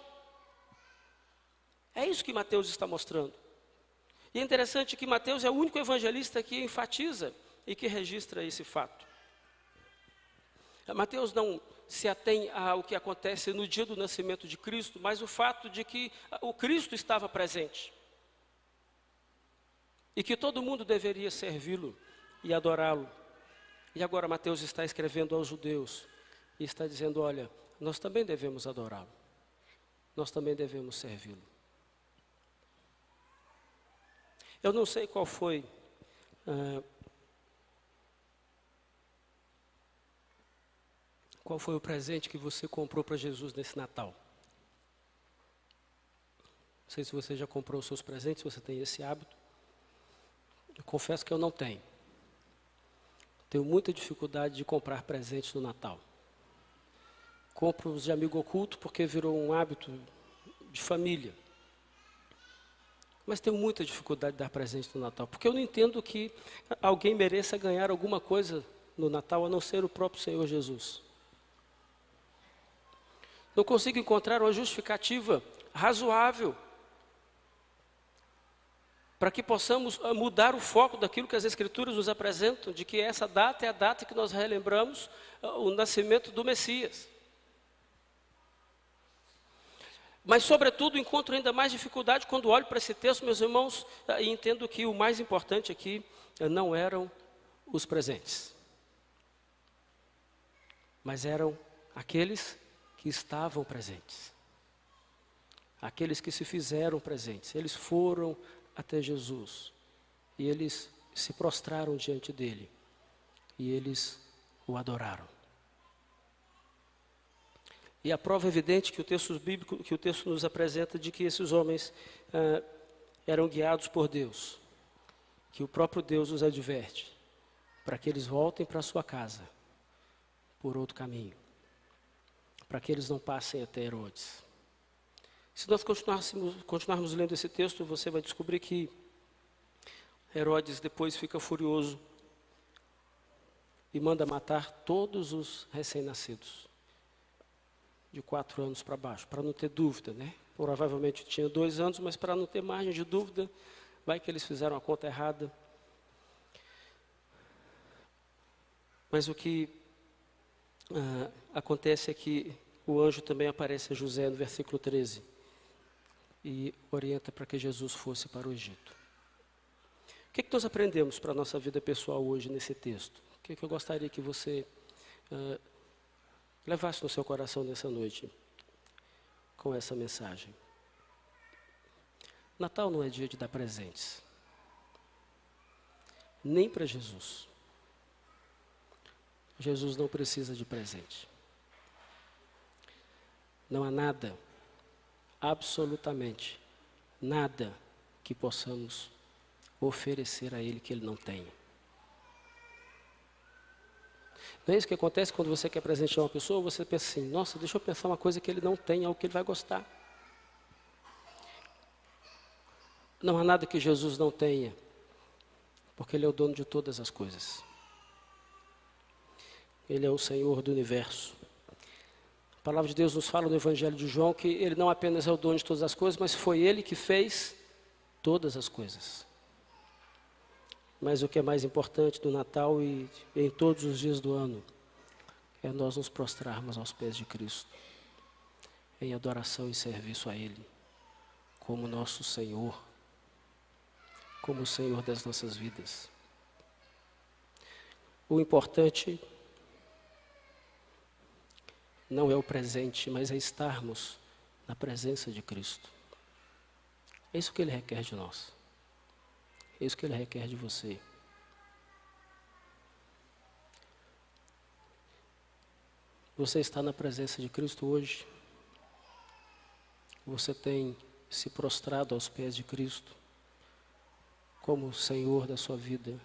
É isso que Mateus está mostrando. E é interessante que Mateus é o único evangelista que enfatiza e que registra esse fato. Mateus não se atém ao que acontece no dia do nascimento de Cristo, mas o fato de que o Cristo estava presente. E que todo mundo deveria servi-lo e adorá-lo. E agora Mateus está escrevendo aos judeus e está dizendo: olha, nós também devemos adorá-lo. Nós também devemos servi-lo. Eu não sei qual foi o presente que você comprou para Jesus nesse Natal. Não sei se você já comprou os seus presentes, se você tem esse hábito. Eu confesso que eu não tenho. Tenho muita dificuldade de comprar presentes no Natal. Compro os de amigo oculto porque virou um hábito de família. Mas tenho muita dificuldade de dar presente no Natal, porque eu não entendo que alguém mereça ganhar alguma coisa no Natal, a não ser o próprio Senhor Jesus. Não consigo encontrar uma justificativa razoável para que possamos mudar o foco daquilo que as Escrituras nos apresentam, de que essa data é a data que nós relembramos o nascimento do Messias. Mas, sobretudo, encontro ainda mais dificuldade quando olho para esse texto, meus irmãos, e entendo que o mais importante aqui não eram os presentes, mas eram aqueles que estavam presentes. aqueles que se fizeram presentes. Eles foram até Jesus e eles se prostraram diante dele e eles o adoraram. E a prova evidente que o texto bíblico, que o texto nos apresenta de que esses homens eram guiados por Deus, que o próprio Deus os adverte, para que eles voltem para a sua casa por outro caminho, para que eles não passem até Herodes. Se nós continuarmos lendo esse texto, você vai descobrir que Herodes depois fica furioso e manda matar todos os recém-nascidos, de 4 anos para baixo, para não ter dúvida, né? Provavelmente tinha 2 anos, mas para não ter margem de dúvida, vai que eles fizeram a conta errada. Mas o que acontece é que o anjo também aparece a José no versículo 13 e orienta para que Jesus fosse para o Egito. O que nós aprendemos para a nossa vida pessoal hoje nesse texto? O que eu gostaria que você levasse no seu coração nessa noite com essa mensagem? Natal não é dia de dar presentes, nem para Jesus. Jesus não precisa de presente. Não há nada, absolutamente nada, que possamos oferecer a Ele que Ele não tenha. Não é isso que acontece quando você quer presentear uma pessoa? Você pensa assim, nossa, deixa eu pensar uma coisa que ele não tem, algo que ele vai gostar. Não há nada que Jesus não tenha, porque Ele é o dono de todas as coisas. Ele é o Senhor do universo. A palavra de Deus nos fala no Evangelho de João que Ele não apenas é o dono de todas as coisas, mas foi Ele que fez todas as coisas. Mas o que é mais importante do Natal e em todos os dias do ano é nós nos prostrarmos aos pés de Cristo, em adoração e serviço a Ele, como nosso Senhor, como o Senhor das nossas vidas. O importante não é o presente, mas é estarmos na presença de Cristo. É isso que Ele requer de nós. É isso que Ele requer de você. Você está na presença de Cristo hoje? Você tem se prostrado aos pés de Cristo como o Senhor da sua vida,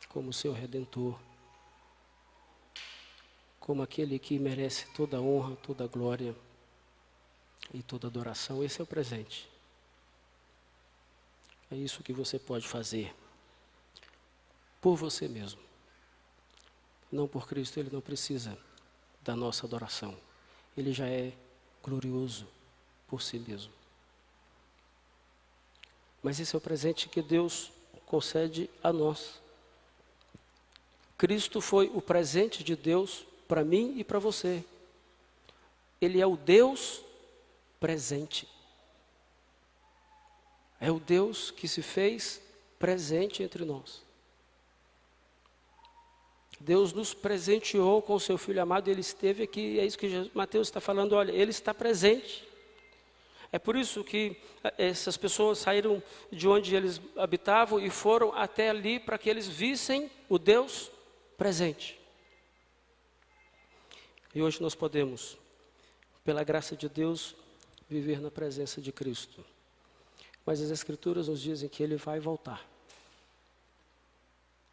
como seu Redentor, como aquele que merece toda a honra, toda a glória e toda a adoração? Esse é o presente. É isso que você pode fazer por você mesmo. Não por Cristo, Ele não precisa da nossa adoração. Ele já é glorioso por si mesmo. Mas esse é o presente que Deus concede a nós. Cristo foi o presente de Deus para mim e para você. Ele é o Deus presente. É o Deus que se fez presente entre nós. Deus nos presenteou com o seu Filho amado, Ele esteve aqui, é isso que Mateus está falando, olha, Ele está presente. É por isso que essas pessoas saíram de onde eles habitavam e foram até ali para que eles vissem o Deus presente. E hoje nós podemos, pela graça de Deus, viver na presença de Cristo. Mas as Escrituras nos dizem que Ele vai voltar.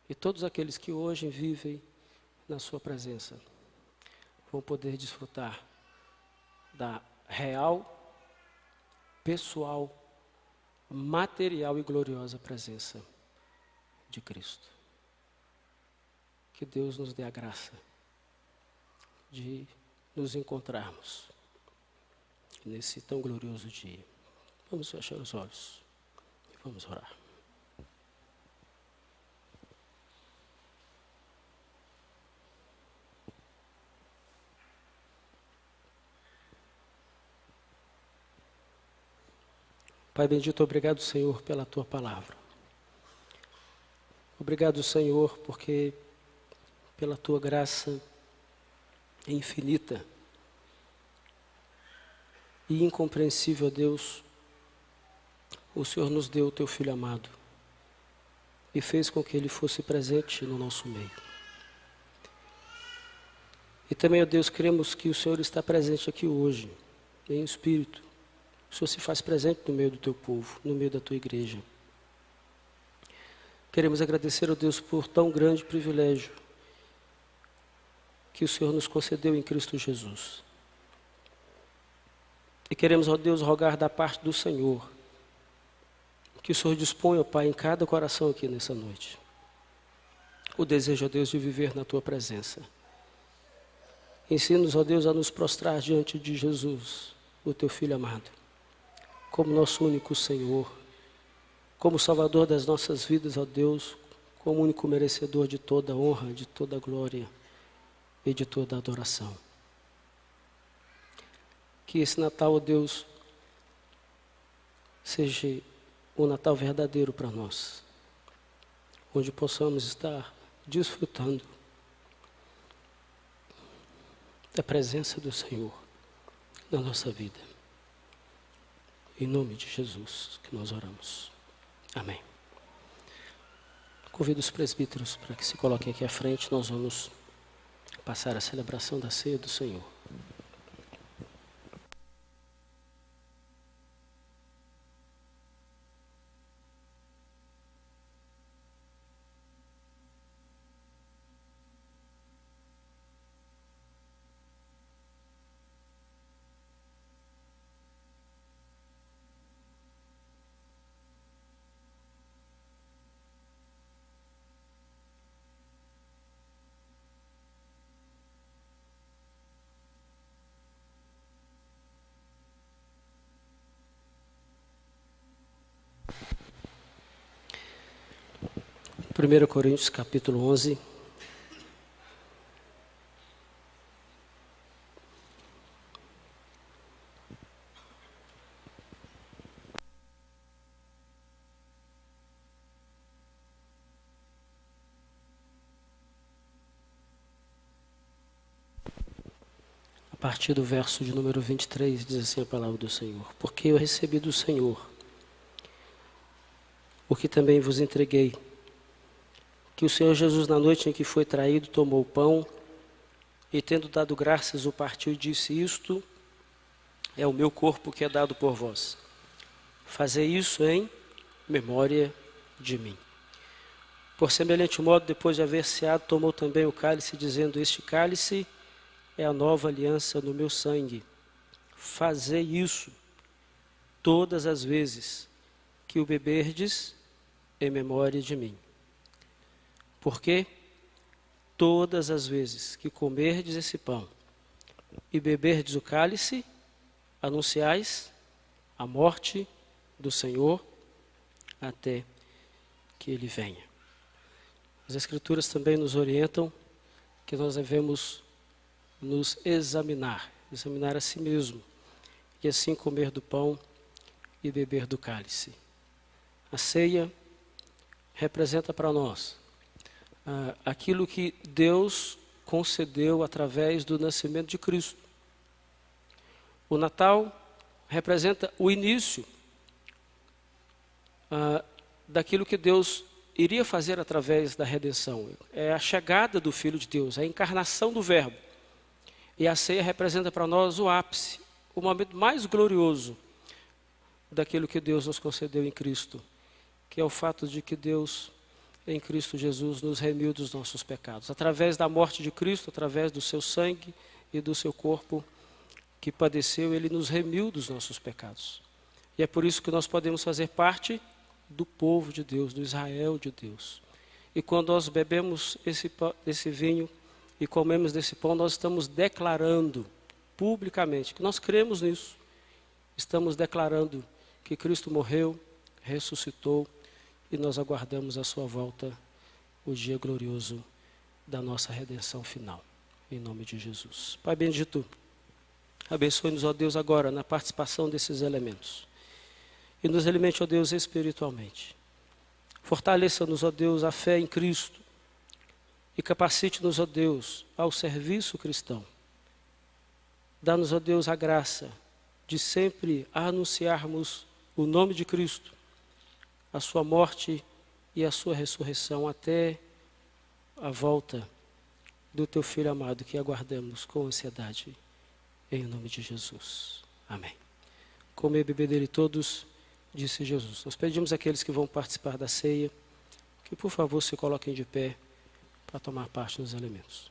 E todos aqueles que hoje vivem na sua presença vão poder desfrutar da real, pessoal, material e gloriosa presença de Cristo. Que Deus nos dê a graça de nos encontrarmos nesse tão glorioso dia. Vamos fechar os olhos e vamos orar. Pai bendito, obrigado, Senhor, pela Tua palavra. Obrigado, Senhor, porque pela Tua graça infinita, e incompreensível, ó Deus, o Senhor nos deu o teu Filho amado e fez com que ele fosse presente no nosso meio. E também, ó Deus, cremos que o Senhor está presente aqui hoje, em espírito. O Senhor se faz presente no meio do teu povo, no meio da tua igreja. Queremos agradecer, ó Deus, por tão grande privilégio que o Senhor nos concedeu em Cristo Jesus. E queremos, ó Deus, rogar da parte do Senhor, que o Senhor disponha, ó Pai, em cada coração aqui nessa noite, o desejo, ó Deus, de viver na tua presença. Ensina-nos, ó Deus, a nos prostrar diante de Jesus, o teu Filho amado, como nosso único Senhor, como Salvador das nossas vidas, ó Deus, como único merecedor de toda honra, de toda glória e de toda adoração. Que esse Natal, ó Deus, seja um Natal verdadeiro para nós, onde possamos estar desfrutando da presença do Senhor na nossa vida. Em nome de Jesus que nós oramos. Amém. Convido os presbíteros para que se coloquem aqui à frente. Nós vamos passar a celebração da ceia do Senhor. Primeiro Coríntios, capítulo 11. A partir do verso de número 23, diz assim a palavra do Senhor. Porque eu recebi do Senhor o que também vos entreguei, que o Senhor Jesus, na noite em que foi traído, tomou o pão e, tendo dado graças, o partiu e disse: isto é o meu corpo que é dado por vós. Fazei isso em memória de mim. Por semelhante modo, depois de haver ceado, tomou também o cálice, dizendo: este cálice é a nova aliança no meu sangue. Fazei isso todas as vezes que o beberdes em memória de mim. Porque todas as vezes que comerdes esse pão e beberdes o cálice, anunciais a morte do Senhor até que Ele venha. As Escrituras também nos orientam que nós devemos nos examinar a si mesmo, e assim comer do pão e beber do cálice. A ceia representa para nós aquilo que Deus concedeu através do nascimento de Cristo. O Natal representa o início daquilo que Deus iria fazer através da redenção. É a chegada do Filho de Deus, a encarnação do Verbo. E a ceia representa para nós o ápice, o momento mais glorioso daquilo que Deus nos concedeu em Cristo, que é o fato de que Deus, em Cristo Jesus, nos remiu dos nossos pecados. Através da morte de Cristo, através do seu sangue e do seu corpo que padeceu, Ele nos remiu dos nossos pecados. E é por isso que nós podemos fazer parte do povo de Deus, do Israel de Deus. E quando nós bebemos esse vinho e comemos desse pão, nós estamos declarando publicamente que nós cremos nisso. Estamos declarando que Cristo morreu, ressuscitou, e nós aguardamos a sua volta, o dia glorioso da nossa redenção final. Em nome de Jesus. Pai bendito, abençoe-nos, ó Deus, agora na participação desses elementos. E nos alimente, ó Deus, espiritualmente. Fortaleça-nos, ó Deus, a fé em Cristo. E capacite-nos, ó Deus, ao serviço cristão. Dá-nos, ó Deus, a graça de sempre anunciarmos o nome de Cristo, a sua morte e a sua ressurreição até a volta do teu Filho amado, que aguardamos com ansiedade, em nome de Jesus. Amém. Comer e beber dele todos, disse Jesus. Nós pedimos àqueles que vão participar da ceia, que por favor se coloquem de pé para tomar parte nos alimentos.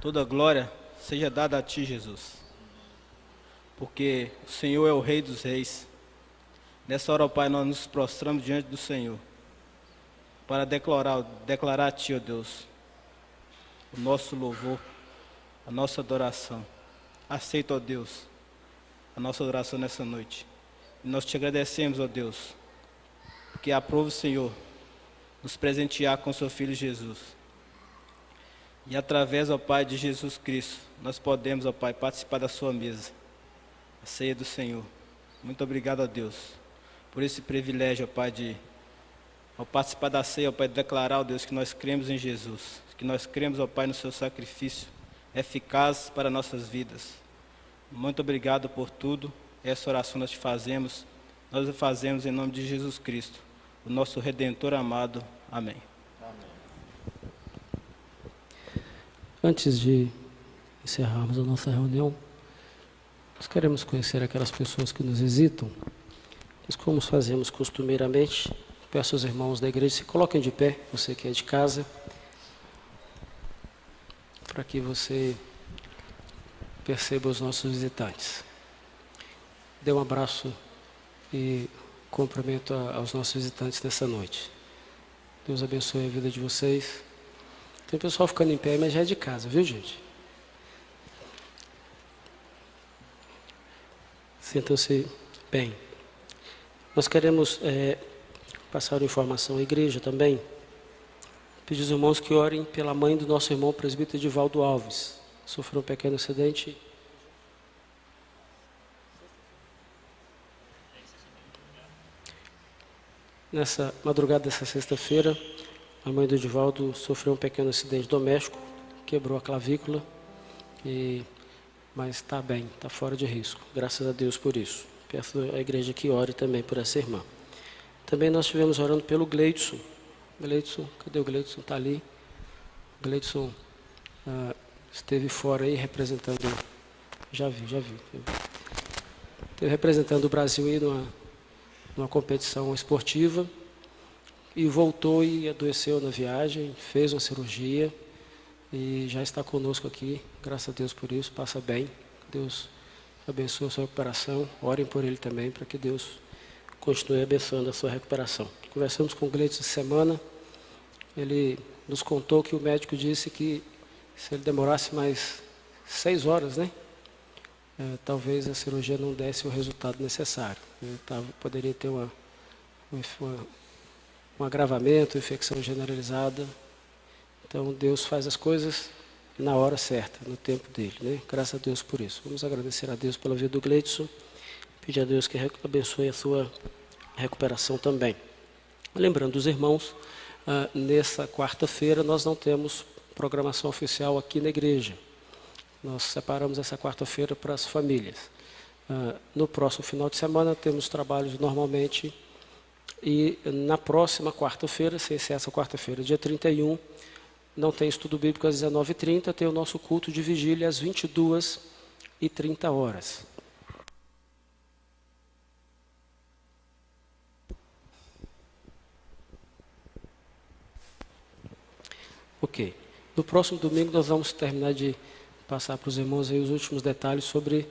Toda glória seja dada a Ti, Jesus, porque o Senhor é o Rei dos Reis. Nessa hora, ó Pai, nós nos prostramos diante do Senhor para declarar a Ti, ó Deus, o nosso louvor, a nossa adoração. Aceita, ó Deus, a nossa adoração nessa noite. E nós Te agradecemos, ó Deus, porque aprova o Senhor nos presentear com Seu Filho Jesus. E através, ó Pai, de Jesus Cristo, nós podemos, ó Pai, participar da Sua mesa, a ceia do Senhor. Muito obrigado, ó Deus, por esse privilégio, ó Pai, de, ao participar da ceia, ó Pai, declarar, ó Deus, que nós cremos em Jesus, que nós cremos, ó Pai, no Seu sacrifício eficaz para nossas vidas. Muito obrigado por tudo. Essa oração nós a fazemos em nome de Jesus Cristo, o nosso Redentor amado. Amém. Antes de encerrarmos a nossa reunião, nós queremos conhecer aquelas pessoas que nos visitam, mas como fazemos costumeiramente, peço aos irmãos da igreja, se coloquem de pé, você que é de casa, para que você perceba os nossos visitantes. Dê um abraço e cumprimento aos nossos visitantes nessa noite. Deus abençoe a vida de vocês. Tem pessoal ficando em pé, mas já é de casa, viu, gente? Sintam-se bem. Nós queremos passar uma informação à igreja também. Pedir aos irmãos que orem pela mãe do nosso irmão presbítero Edivaldo Alves. Sofreu um pequeno acidente. Nessa madrugada dessa sexta-feira, a mãe do Edivaldo sofreu um pequeno acidente doméstico, quebrou a clavícula, mas está bem, está fora de risco. Graças a Deus por isso. Peço à igreja que ore também por essa irmã. Também nós estivemos orando pelo Gleidson. Gleidson, cadê o Gleidson? Está ali. O Gleidson esteve fora aí representando, já vi. Esteve representando o Brasil aí numa competição esportiva e voltou e adoeceu na viagem, fez uma cirurgia e já está conosco aqui, graças a Deus por isso, passa bem. Deus abençoe a sua recuperação, orem por ele também, para que Deus continue abençoando a sua recuperação. Conversamos com o Gleidson essa semana, ele nos contou que o médico disse que se ele demorasse mais 6 horas, né? Talvez a cirurgia não desse o resultado necessário. Poderia ter um agravamento, infecção generalizada. Então Deus faz as coisas na hora certa, no tempo dele, né? Graças a Deus por isso. Vamos agradecer a Deus pela vida do Gleidson, pedir a Deus que abençoe a sua recuperação também. Lembrando os irmãos, nessa quarta-feira nós não temos programação oficial aqui na igreja. Nós separamos essa quarta-feira para as famílias. No próximo final de semana temos trabalhos normalmente e na próxima quarta-feira, se essa quarta-feira, dia 31, não tem estudo bíblico às 19h30, tem o nosso culto de vigília às 22h30. Ok. No próximo domingo nós vamos terminar de passar para os irmãos aí os últimos detalhes sobre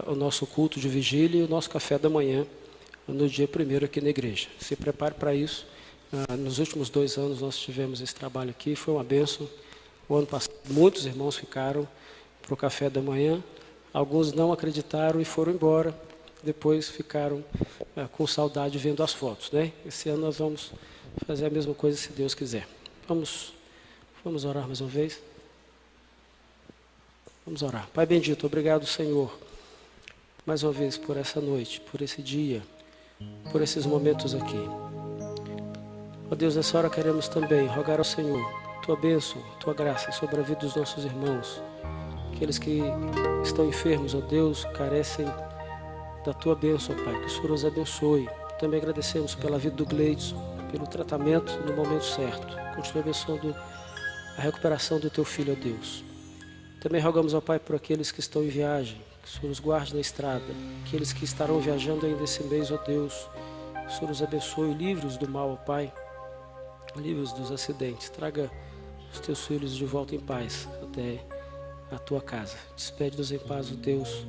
o nosso culto de vigília e o nosso café da manhã no dia 1º aqui na igreja. Se prepare para isso. Nos últimos 2 anos nós tivemos esse trabalho aqui, foi uma bênção. O ano passado muitos irmãos ficaram para o café da manhã, alguns não acreditaram e foram embora, depois ficaram com saudade vendo as fotos, né? Esse ano nós vamos fazer a mesma coisa se Deus quiser. Vamos orar mais uma vez? Vamos orar. Pai bendito, obrigado, Senhor, mais uma vez por essa noite, por esse dia, por esses momentos aqui. Ó Deus, nessa hora queremos também rogar ao Senhor Tua bênção, Tua graça sobre a vida dos nossos irmãos, aqueles que estão enfermos, ó Deus, carecem da Tua bênção, ó Pai, que o Senhor os abençoe. Também agradecemos pela vida do Gleidson, pelo tratamento no momento certo. Continue abençoando a recuperação do Teu filho, ó Deus. Também rogamos ao Pai por aqueles que estão em viagem, que o Senhor os guarde na estrada, aqueles que estarão viajando ainda esse mês, ó Deus, que o Senhor os abençoe, livre-os do mal, ó Pai, livre-os dos acidentes, traga os Teus filhos de volta em paz até à tua casa. Despede-nos em paz, ó Deus.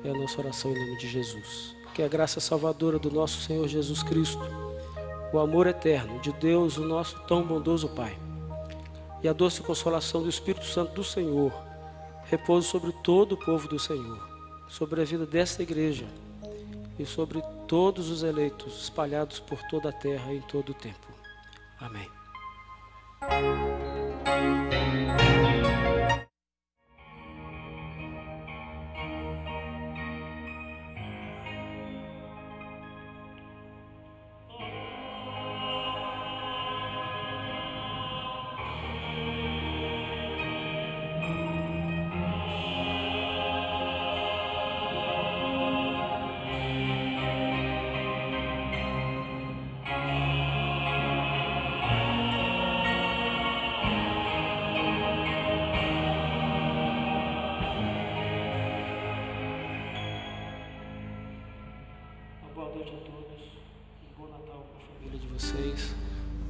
É a nossa oração em nome de Jesus. Que a graça salvadora do nosso Senhor Jesus Cristo, o amor eterno de Deus, o nosso tão bondoso Pai, e a doce consolação do Espírito Santo do Senhor repouse sobre todo o povo do Senhor, sobre a vida desta igreja e sobre todos os eleitos espalhados por toda a terra em todo o tempo. Amém. Boa noite a todos, um bom Natal para a família de vocês,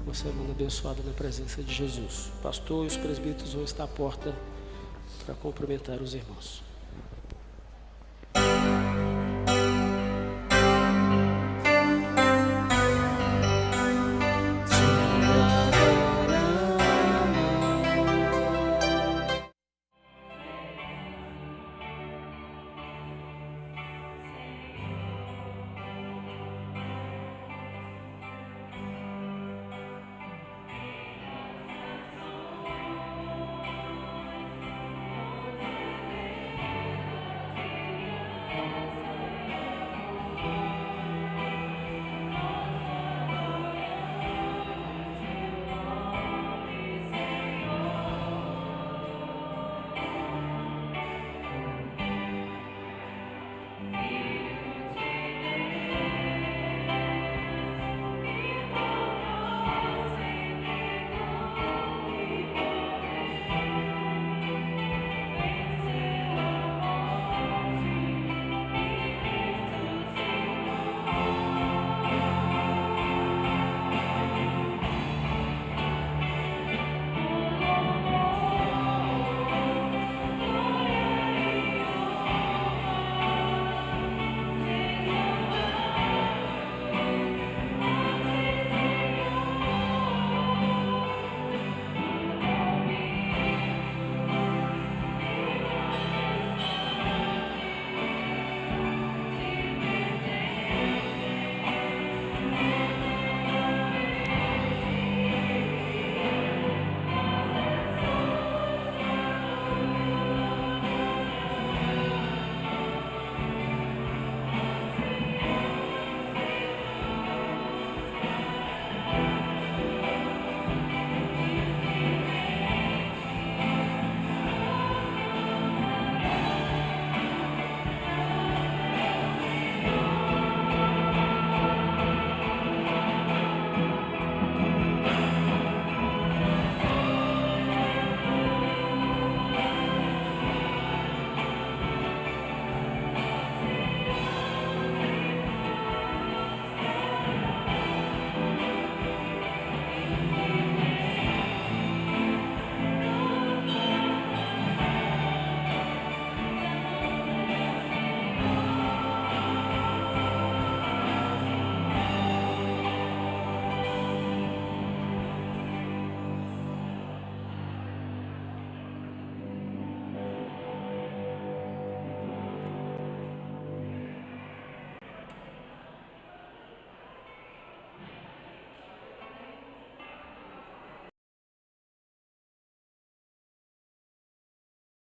uma semana abençoada na presença de Jesus. O pastor e os presbíteros vão estar à porta para cumprimentar os irmãos.